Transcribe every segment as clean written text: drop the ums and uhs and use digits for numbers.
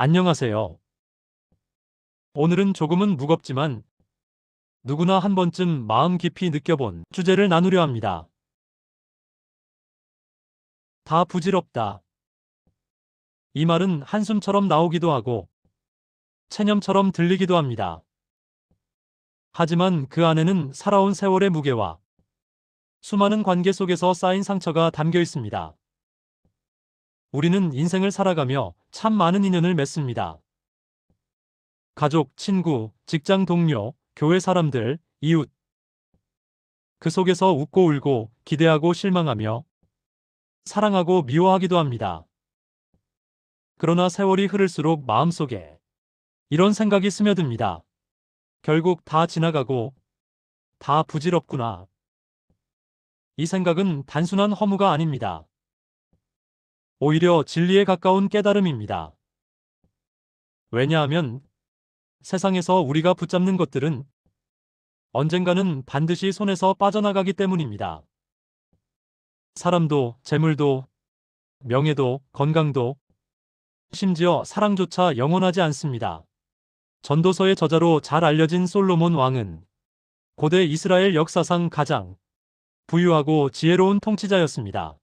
안녕하세요. 오늘은 조금은 무겁지만 누구나 한 번쯤 마음 깊이 느껴본 주제를 나누려 합니다. 다 부질없다. 이 말은 한숨처럼 나오기도 하고 체념처럼 들리기도 합니다. 하지만 그 안에는 살아온 세월의 무게와 수많은 관계 속에서 쌓인 상처가 담겨 있습니다. 우리는 인생을 살아가며 참 많은 인연을 맺습니다. 가족, 친구, 직장 동료, 교회 사람들, 이웃. 그 속에서 웃고 울고 기대하고 실망하며 사랑하고 미워하기도 합니다. 그러나 세월이 흐를수록 마음속에 이런 생각이 스며듭니다. 결국 다 지나가고 다 부질없구나. 이 생각은 단순한 허무가 아닙니다. 오히려 진리에 가까운 깨달음입니다. 왜냐하면 세상에서 우리가 붙잡는 것들은 언젠가는 반드시 손에서 빠져나가기 때문입니다. 사람도, 재물도, 명예도, 건강도, 심지어 사랑조차 영원하지 않습니다. 전도서의 저자로 잘 알려진 솔로몬 왕은 고대 이스라엘 역사상 가장 부유하고 지혜로운 통치자였습니다.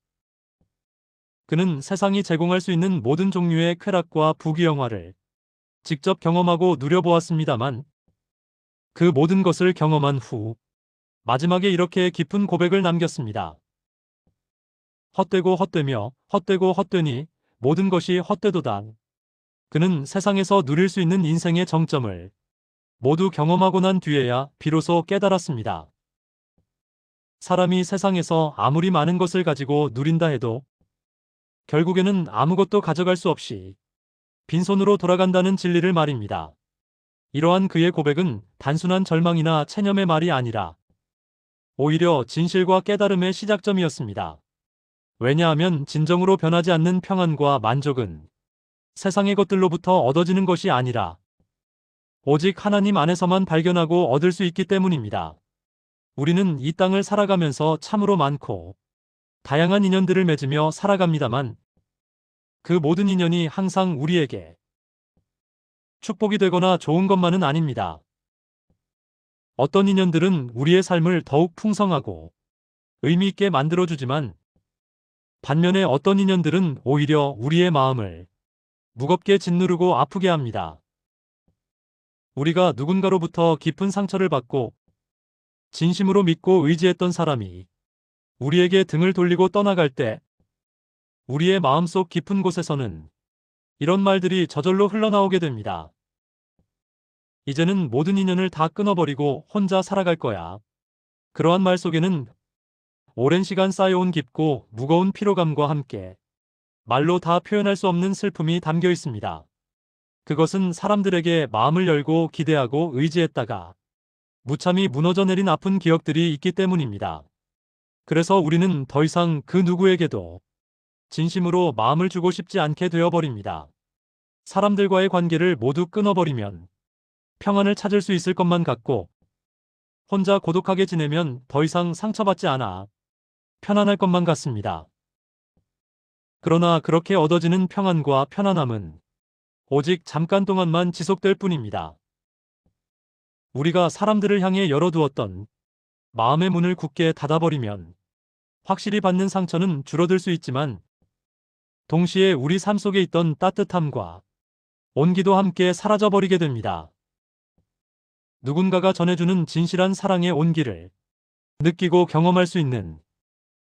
그는 세상이 제공할 수 있는 모든 종류의 쾌락과 부귀영화를 직접 경험하고 누려보았습니다만 그 모든 것을 경험한 후 마지막에 이렇게 깊은 고백을 남겼습니다. 헛되고 헛되며 헛되고 헛되니 모든 것이 헛되도다. 그는 세상에서 누릴 수 있는 인생의 정점을 모두 경험하고 난 뒤에야 비로소 깨달았습니다. 사람이 세상에서 아무리 많은 것을 가지고 누린다 해도 결국에는 아무것도 가져갈 수 없이 빈손으로 돌아간다는 진리를 말입니다. 이러한 그의 고백은 단순한 절망이나 체념의 말이 아니라 오히려 진실과 깨달음의 시작점이었습니다. 왜냐하면 진정으로 변하지 않는 평안과 만족은 세상의 것들로부터 얻어지는 것이 아니라 오직 하나님 안에서만 발견하고 얻을 수 있기 때문입니다. 우리는 이 땅을 살아가면서 참으로 많고 다양한 인연들을 맺으며 살아갑니다만 그 모든 인연이 항상 우리에게 축복이 되거나 좋은 것만은 아닙니다. 어떤 인연들은 우리의 삶을 더욱 풍성하고 의미 있게 만들어주지만 반면에 어떤 인연들은 오히려 우리의 마음을 무겁게 짓누르고 아프게 합니다. 우리가 누군가로부터 깊은 상처를 받고 진심으로 믿고 의지했던 사람이 우리에게 등을 돌리고 떠나갈 때 우리의 마음속 깊은 곳에서는 이런 말들이 저절로 흘러나오게 됩니다. 이제는 모든 인연을 다 끊어버리고 혼자 살아갈 거야. 그러한 말 속에는 오랜 시간 쌓여온 깊고 무거운 피로감과 함께 말로 다 표현할 수 없는 슬픔이 담겨 있습니다. 그것은 사람들에게 마음을 열고 기대하고 의지했다가 무참히 무너져 내린 아픈 기억들이 있기 때문입니다. 그래서 우리는 더 이상 그 누구에게도 진심으로 마음을 주고 싶지 않게 되어버립니다. 사람들과의 관계를 모두 끊어버리면 평안을 찾을 수 있을 것만 같고 혼자 고독하게 지내면 더 이상 상처받지 않아 편안할 것만 같습니다. 그러나 그렇게 얻어지는 평안과 편안함은 오직 잠깐 동안만 지속될 뿐입니다. 우리가 사람들을 향해 열어두었던 마음의 문을 굳게 닫아버리면 확실히 받는 상처는 줄어들 수 있지만 동시에 우리 삶 속에 있던 따뜻함과 온기도 함께 사라져버리게 됩니다. 누군가가 전해주는 진실한 사랑의 온기를 느끼고 경험할 수 있는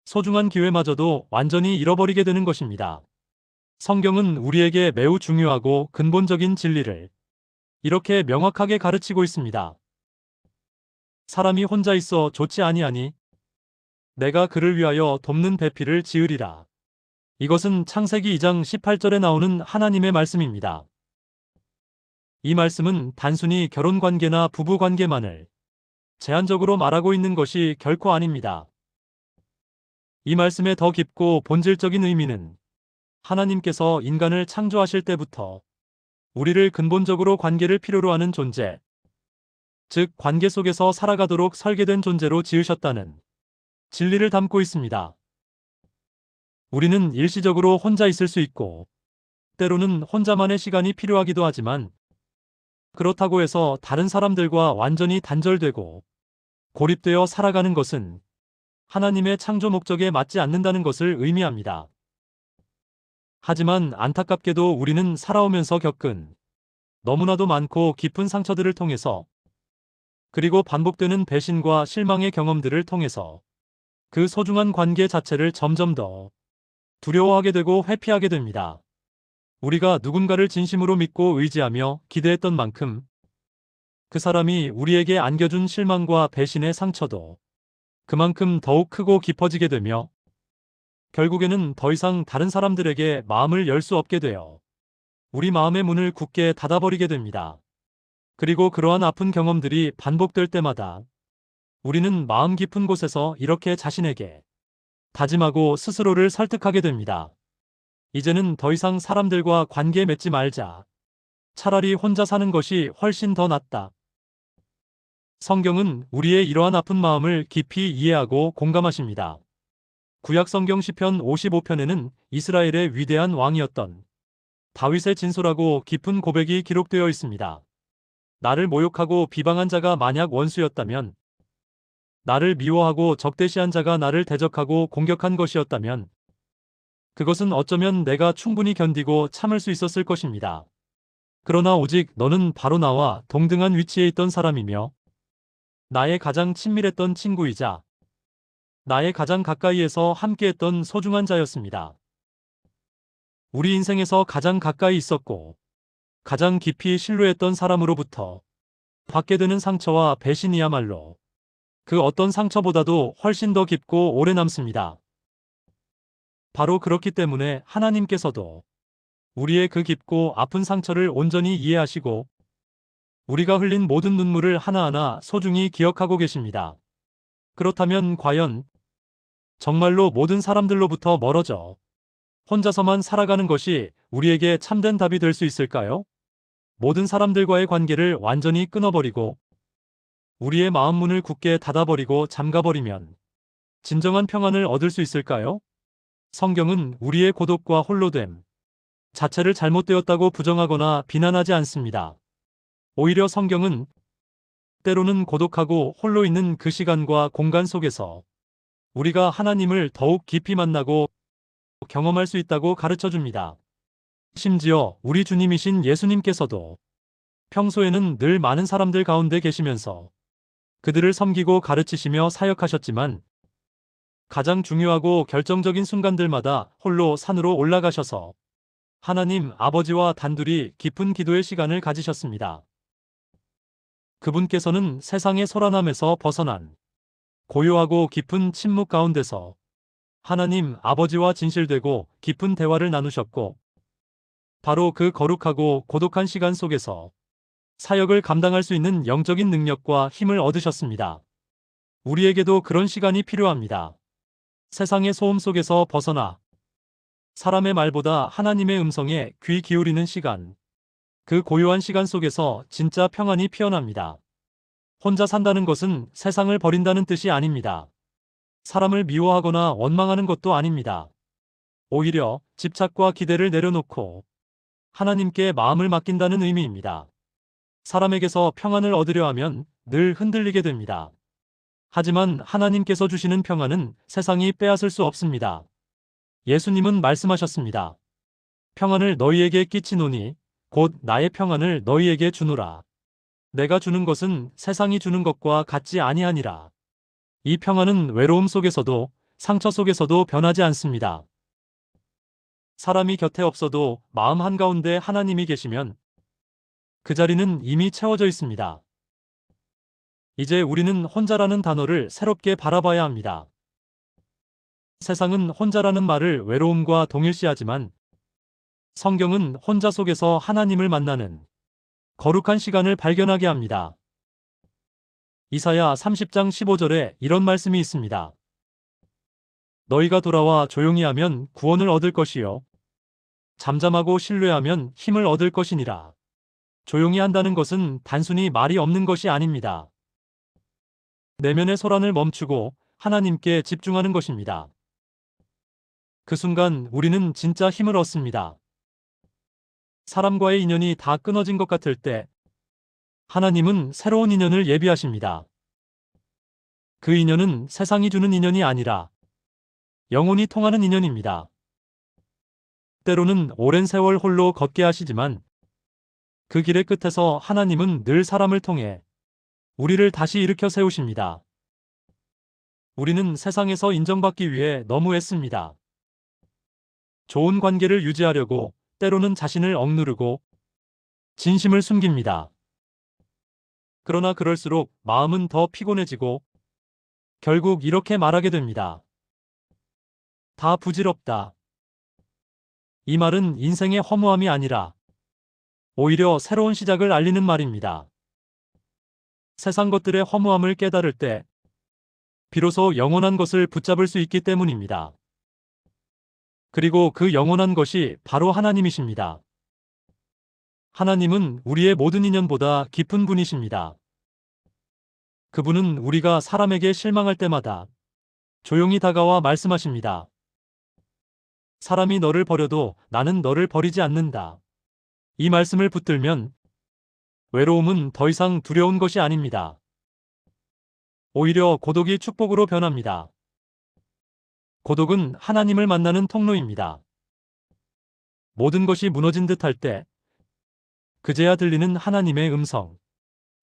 소중한 기회마저도 완전히 잃어버리게 되는 것입니다. 성경은 우리에게 매우 중요하고 근본적인 진리를 이렇게 명확하게 가르치고 있습니다. 사람이 혼자 있어 좋지 아니하니 내가 그를 위하여 돕는 배필을 지으리라. 이것은 창세기 2장 18절에 나오는 하나님의 말씀입니다. 이 말씀은 단순히 결혼관계나 부부관계만을 제한적으로 말하고 있는 것이 결코 아닙니다. 이 말씀의 더 깊고 본질적인 의미는 하나님께서 인간을 창조하실 때부터 우리를 근본적으로 관계를 필요로 하는 존재, 즉 관계 속에서 살아가도록 설계된 존재로 지으셨다는 진리를 담고 있습니다. 우리는 일시적으로 혼자 있을 수 있고 때로는 혼자만의 시간이 필요하기도 하지만 그렇다고 해서 다른 사람들과 완전히 단절되고 고립되어 살아가는 것은 하나님의 창조 목적에 맞지 않는다는 것을 의미합니다. 하지만 안타깝게도 우리는 살아오면서 겪은 너무나도 많고 깊은 상처들을 통해서 그리고 반복되는 배신과 실망의 경험들을 통해서 그 소중한 관계 자체를 점점 더 두려워하게 되고 회피하게 됩니다. 우리가 누군가를 진심으로 믿고 의지하며 기대했던 만큼 그 사람이 우리에게 안겨준 실망과 배신의 상처도 그만큼 더욱 크고 깊어지게 되며 결국에는 더 이상 다른 사람들에게 마음을 열 수 없게 되어 우리 마음의 문을 굳게 닫아버리게 됩니다. 그리고 그러한 아픈 경험들이 반복될 때마다 우리는 마음 깊은 곳에서 이렇게 자신에게 다짐하고 스스로를 설득하게 됩니다. 이제는 더 이상 사람들과 관계 맺지 말자. 차라리 혼자 사는 것이 훨씬 더 낫다. 성경은 우리의 이러한 아픈 마음을 깊이 이해하고 공감하십니다. 구약 성경 시편 55편에는 이스라엘의 위대한 왕이었던 다윗의 진솔하고 깊은 고백이 기록되어 있습니다. 나를 모욕하고 비방한 자가 만약 원수였다면, 나를 미워하고 적대시한 자가 나를 대적하고 공격한 것이었다면, 그것은 어쩌면 내가 충분히 견디고 참을 수 있었을 것입니다. 그러나 오직 너는 바로 나와 동등한 위치에 있던 사람이며, 나의 가장 친밀했던 친구이자, 나의 가장 가까이에서 함께했던 소중한 자였습니다. 우리 인생에서 가장 가까이 있었고, 가장 깊이 신뢰했던 사람으로부터 받게 되는 상처와 배신이야말로 그 어떤 상처보다도 훨씬 더 깊고 오래 남습니다. 바로 그렇기 때문에 하나님께서도 우리의 그 깊고 아픈 상처를 온전히 이해하시고 우리가 흘린 모든 눈물을 하나하나 소중히 기억하고 계십니다. 그렇다면 과연 정말로 모든 사람들로부터 멀어져 혼자서만 살아가는 것이 우리에게 참된 답이 될 수 있을까요? 모든 사람들과의 관계를 완전히 끊어버리고 우리의 마음 문을 굳게 닫아버리고 잠가버리면 진정한 평안을 얻을 수 있을까요? 성경은 우리의 고독과 홀로됨 자체를 잘못되었다고 부정하거나 비난하지 않습니다. 오히려 성경은 때로는 고독하고 홀로 있는 그 시간과 공간 속에서 우리가 하나님을 더욱 깊이 만나고 경험할 수 있다고 가르쳐 줍니다. 심지어 우리 주님이신 예수님께서도 평소에는 늘 많은 사람들 가운데 계시면서 그들을 섬기고 가르치시며 사역하셨지만 가장 중요하고 결정적인 순간들마다 홀로 산으로 올라가셔서 하나님 아버지와 단둘이 깊은 기도의 시간을 가지셨습니다. 그분께서는 세상의 소란함에서 벗어난 고요하고 깊은 침묵 가운데서 하나님 아버지와 진실되고 깊은 대화를 나누셨고 바로 그 거룩하고 고독한 시간 속에서 사역을 감당할 수 있는 영적인 능력과 힘을 얻으셨습니다. 우리에게도 그런 시간이 필요합니다. 세상의 소음 속에서 벗어나 사람의 말보다 하나님의 음성에 귀 기울이는 시간. 그 고요한 시간 속에서 진짜 평안이 피어납니다. 혼자 산다는 것은 세상을 버린다는 뜻이 아닙니다. 사람을 미워하거나 원망하는 것도 아닙니다. 오히려 집착과 기대를 내려놓고 하나님께 마음을 맡긴다는 의미입니다. 사람에게서 평안을 얻으려 하면 늘 흔들리게 됩니다. 하지만 하나님께서 주시는 평안은 세상이 빼앗을 수 없습니다. 예수님은 말씀하셨습니다. 평안을 너희에게 끼치노니 곧 나의 평안을 너희에게 주노라. 내가 주는 것은 세상이 주는 것과 같지 아니하니라. 이 평안은 외로움 속에서도 상처 속에서도 변하지 않습니다. 사람이 곁에 없어도 마음 한가운데 하나님이 계시면 그 자리는 이미 채워져 있습니다. 이제 우리는 혼자라는 단어를 새롭게 바라봐야 합니다. 세상은 혼자라는 말을 외로움과 동일시하지만 성경은 혼자 속에서 하나님을 만나는 거룩한 시간을 발견하게 합니다. 이사야 30장 15절에 이런 말씀이 있습니다. 너희가 돌아와 조용히 하면 구원을 얻을 것이요 잠잠하고 신뢰하면 힘을 얻을 것이니라. 조용히 한다는 것은 단순히 말이 없는 것이 아닙니다. 내면의 소란을 멈추고 하나님께 집중하는 것입니다. 그 순간 우리는 진짜 힘을 얻습니다. 사람과의 인연이 다 끊어진 것 같을 때 하나님은 새로운 인연을 예비하십니다. 그 인연은 세상이 주는 인연이 아니라 영혼이 통하는 인연입니다. 때로는 오랜 세월 홀로 걷게 하시지만 그 길의 끝에서 하나님은 늘 사람을 통해 우리를 다시 일으켜 세우십니다. 우리는 세상에서 인정받기 위해 너무 애씁니다. 좋은 관계를 유지하려고 때로는 자신을 억누르고 진심을 숨깁니다. 그러나 그럴수록 마음은 더 피곤해지고 결국 이렇게 말하게 됩니다. 다 부질없다. 이 말은 인생의 허무함이 아니라 오히려 새로운 시작을 알리는 말입니다. 세상 것들의 허무함을 깨달을 때 비로소 영원한 것을 붙잡을 수 있기 때문입니다. 그리고 그 영원한 것이 바로 하나님이십니다. 하나님은 우리의 모든 인연보다 깊은 분이십니다. 그분은 우리가 사람에게 실망할 때마다 조용히 다가와 말씀하십니다. 사람이 너를 버려도 나는 너를 버리지 않는다. 이 말씀을 붙들면 외로움은 더 이상 두려운 것이 아닙니다. 오히려 고독이 축복으로 변합니다. 고독은 하나님을 만나는 통로입니다. 모든 것이 무너진 듯할 때 그제야 들리는 하나님의 음성.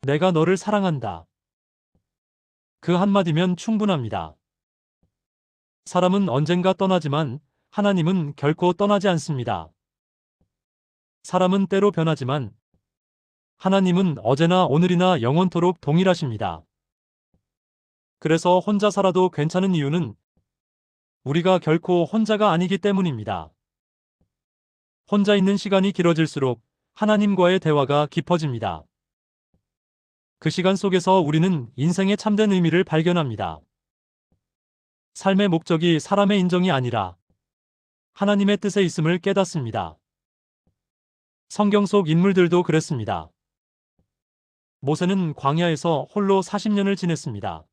내가 너를 사랑한다. 그 한마디면 충분합니다. 사람은 언젠가 떠나지만 하나님은 결코 떠나지 않습니다. 사람은 때로 변하지만 하나님은 어제나 오늘이나 영원토록 동일하십니다. 그래서 혼자 살아도 괜찮은 이유는 우리가 결코 혼자가 아니기 때문입니다. 혼자 있는 시간이 길어질수록 하나님과의 대화가 깊어집니다. 그 시간 속에서 우리는 인생의 참된 의미를 발견합니다. 삶의 목적이 사람의 인정이 아니라 하나님의 뜻에 있음을 깨닫습니다. 성경 속 인물들도 그랬습니다. 모세는 광야에서 홀로 40년을 지냈습니다.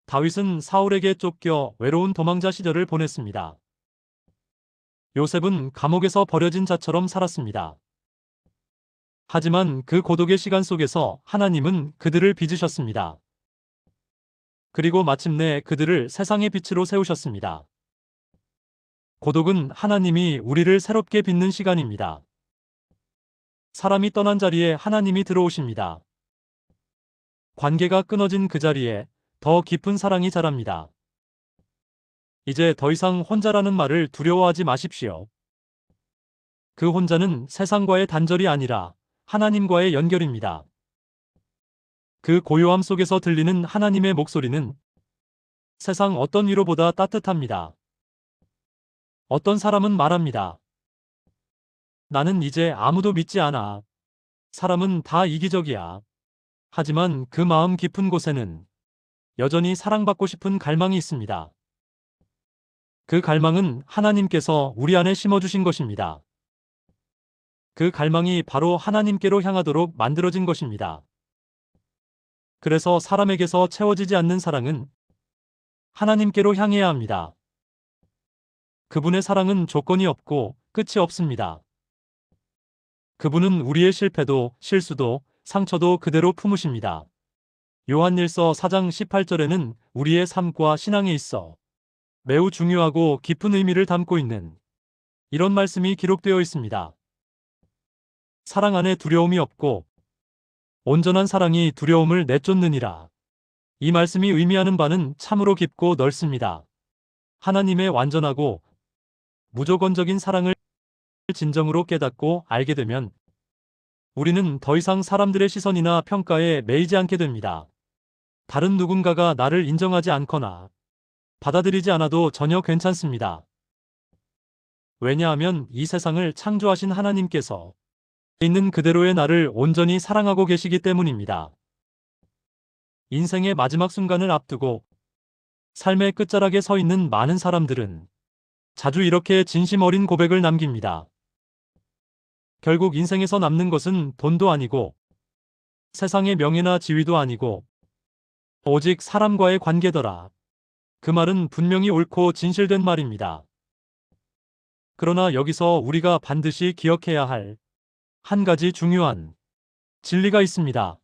다윗은 사울에게 쫓겨 외로운 도망자 시절을 보냈습니다. 요셉은 감옥에서 버려진 자처럼 살았습니다. 하지만 그 고독의 시간 속에서 하나님은 그들을 빚으셨습니다. 그리고 마침내 그들을 세상의 빛으로 세우셨습니다. 고독은 하나님이 우리를 새롭게 빚는 시간입니다. 사람이 떠난 자리에 하나님이 들어오십니다. 관계가 끊어진 그 자리에 더 깊은 사랑이 자랍니다. 이제 더 이상 혼자라는 말을 두려워하지 마십시오. 그 혼자는 세상과의 단절이 아니라 하나님과의 연결입니다. 그 고요함 속에서 들리는 하나님의 목소리는 세상 어떤 위로보다 따뜻합니다. 어떤 사람은 말합니다. 나는 이제 아무도 믿지 않아. 사람은 다 이기적이야. 하지만 그 마음 깊은 곳에는 여전히 사랑받고 싶은 갈망이 있습니다. 그 갈망은 하나님께서 우리 안에 심어주신 것입니다. 그 갈망이 바로 하나님께로 향하도록 만들어진 것입니다. 그래서 사람에게서 채워지지 않는 사랑은 하나님께로 향해야 합니다. 그분의 사랑은 조건이 없고 끝이 없습니다. 그분은 우리의 실패도 실수도 상처도 그대로 품으십니다. 요한일서 4장 18절에는 우리의 삶과 신앙에 있어 매우 중요하고 깊은 의미를 담고 있는 이런 말씀이 기록되어 있습니다. 사랑 안에 두려움이 없고 온전한 사랑이 두려움을 내쫓느니라. 이 말씀이 의미하는 바는 참으로 깊고 넓습니다. 하나님의 완전하고 무조건적인 사랑을 진정으로 깨닫고 알게 되면 우리는 더 이상 사람들의 시선이나 평가에 매이지 않게 됩니다. 다른 누군가가 나를 인정하지 않거나 받아들이지 않아도 전혀 괜찮습니다. 왜냐하면 이 세상을 창조하신 하나님께서 있는 그대로의 나를 온전히 사랑하고 계시기 때문입니다. 인생의 마지막 순간을 앞두고 삶의 끝자락에 서 있는 많은 사람들은 자주 이렇게 진심 어린 고백을 남깁니다. 결국 인생에서 남는 것은 돈도 아니고 세상의 명예나 지위도 아니고 오직 사람과의 관계더라. 그 말은 분명히 옳고 진실된 말입니다. 그러나 여기서 우리가 반드시 기억해야 할 한 가지 중요한 진리가 있습니다.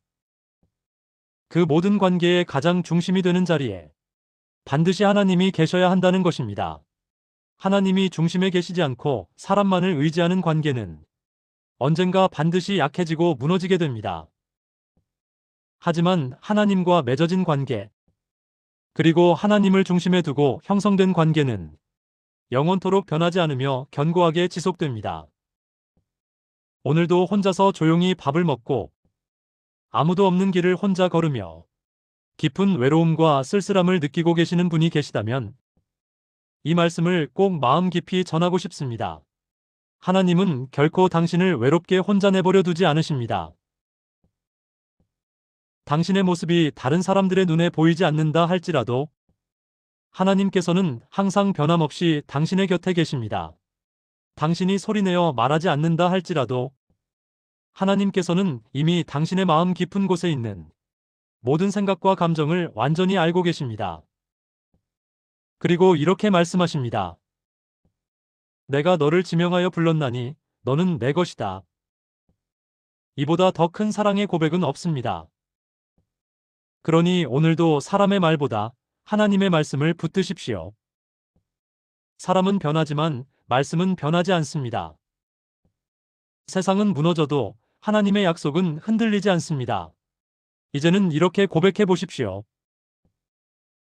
그 모든 관계의 가장 중심이 되는 자리에 반드시 하나님이 계셔야 한다는 것입니다. 하나님이 중심에 계시지 않고 사람만을 의지하는 관계는 언젠가 반드시 약해지고 무너지게 됩니다. 하지만 하나님과 맺어진 관계, 그리고 하나님을 중심에 두고 형성된 관계는 영원토록 변하지 않으며 견고하게 지속됩니다. 오늘도 혼자서 조용히 밥을 먹고 아무도 없는 길을 혼자 걸으며 깊은 외로움과 쓸쓸함을 느끼고 계시는 분이 계시다면 이 말씀을 꼭 마음 깊이 전하고 싶습니다. 하나님은 결코 당신을 외롭게 혼자 내버려 두지 않으십니다. 당신의 모습이 다른 사람들의 눈에 보이지 않는다 할지라도 하나님께서는 항상 변함없이 당신의 곁에 계십니다. 당신이 소리내어 말하지 않는다 할지라도 하나님께서는 이미 당신의 마음 깊은 곳에 있는 모든 생각과 감정을 완전히 알고 계십니다. 그리고 이렇게 말씀하십니다. 내가 너를 지명하여 불렀나니 너는 내 것이다. 이보다 더 큰 사랑의 고백은 없습니다. 그러니 오늘도 사람의 말보다 하나님의 말씀을 붙드십시오. 사람은 변하지만 말씀은 변하지 않습니다. 세상은 무너져도 하나님의 약속은 흔들리지 않습니다. 이제는 이렇게 고백해 보십시오.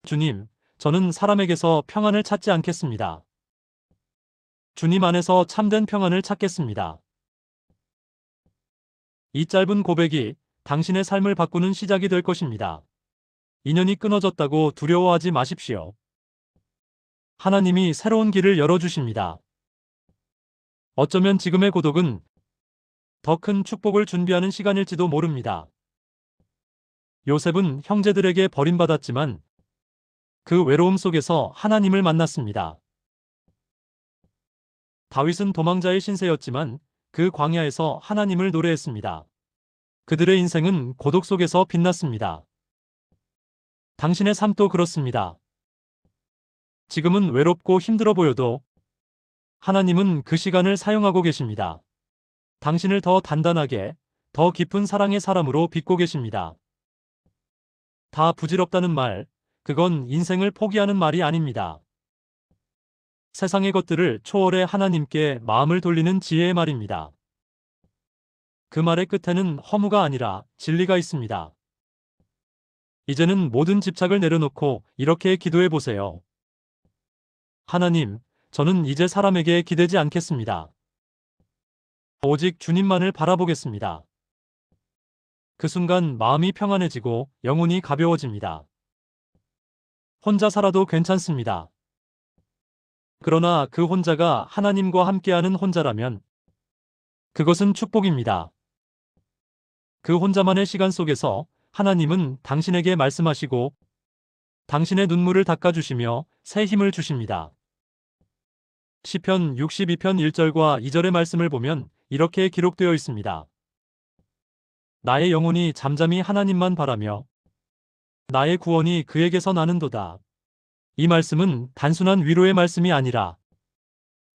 주님, 저는 사람에게서 평안을 찾지 않겠습니다. 주님 안에서 참된 평안을 찾겠습니다. 이 짧은 고백이 당신의 삶을 바꾸는 시작이 될 것입니다. 인연이 끊어졌다고 두려워하지 마십시오. 하나님이 새로운 길을 열어주십니다. 어쩌면 지금의 고독은 더 큰 축복을 준비하는 시간일지도 모릅니다. 요셉은 형제들에게 버림받았지만 그 외로움 속에서 하나님을 만났습니다. 다윗은 도망자의 신세였지만 그 광야에서 하나님을 노래했습니다. 그들의 인생은 고독 속에서 빛났습니다. 당신의 삶도 그렇습니다. 지금은 외롭고 힘들어 보여도 하나님은 그 시간을 사용하고 계십니다. 당신을 더 단단하게, 더 깊은 사랑의 사람으로 빚고 계십니다. 다 부질없다는 말, 그건 인생을 포기하는 말이 아닙니다. 세상의 것들을 초월해 하나님께 마음을 돌리는 지혜의 말입니다. 그 말의 끝에는 허무가 아니라 진리가 있습니다. 이제는 모든 집착을 내려놓고 이렇게 기도해 보세요. 하나님, 저는 이제 사람에게 기대지 않겠습니다. 오직 주님만을 바라보겠습니다. 그 순간 마음이 평안해지고 영혼이 가벼워집니다. 혼자 살아도 괜찮습니다. 그러나 그 혼자가 하나님과 함께하는 혼자라면 그것은 축복입니다. 그 혼자만의 시간 속에서 하나님은 당신에게 말씀하시고 당신의 눈물을 닦아주시며 새 힘을 주십니다. 시편 62편 1절과 2절의 말씀을 보면 이렇게 기록되어 있습니다. 나의 영혼이 잠잠히 하나님만 바라며 나의 구원이 그에게서 나는도다. 이 말씀은 단순한 위로의 말씀이 아니라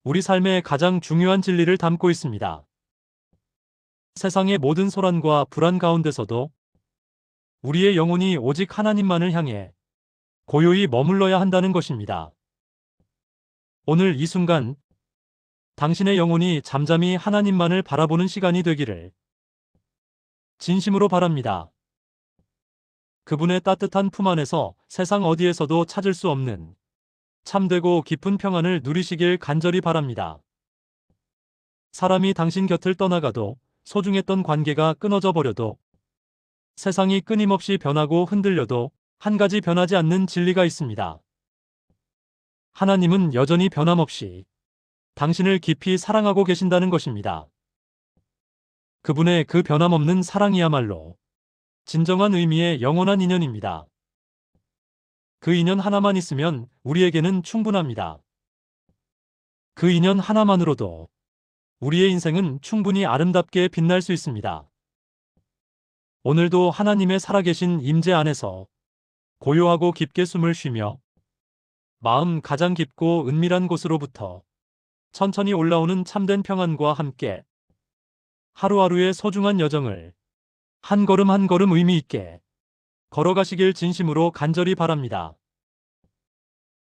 우리 삶의 가장 중요한 진리를 담고 있습니다. 세상의 모든 소란과 불안 가운데서도 우리의 영혼이 오직 하나님만을 향해 고요히 머물러야 한다는 것입니다. 오늘 이 순간 당신의 영혼이 잠잠히 하나님만을 바라보는 시간이 되기를 진심으로 바랍니다. 그분의 따뜻한 품 안에서 세상 어디에서도 찾을 수 없는 참되고 깊은 평안을 누리시길 간절히 바랍니다. 사람이 당신 곁을 떠나가도 소중했던 관계가 끊어져 버려도 세상이 끊임없이 변하고 흔들려도 한 가지 변하지 않는 진리가 있습니다. 하나님은 여전히 변함없이 당신을 깊이 사랑하고 계신다는 것입니다. 그분의 그 변함없는 사랑이야말로 진정한 의미의 영원한 인연입니다. 그 인연 하나만 있으면 우리에게는 충분합니다. 그 인연 하나만으로도 우리의 인생은 충분히 아름답게 빛날 수 있습니다. 오늘도 하나님의 살아계신 임재 안에서 고요하고 깊게 숨을 쉬며 마음 가장 깊고 은밀한 곳으로부터 천천히 올라오는 참된 평안과 함께 하루하루의 소중한 여정을 한 걸음 한 걸음 의미 있게 걸어가시길 진심으로 간절히 바랍니다.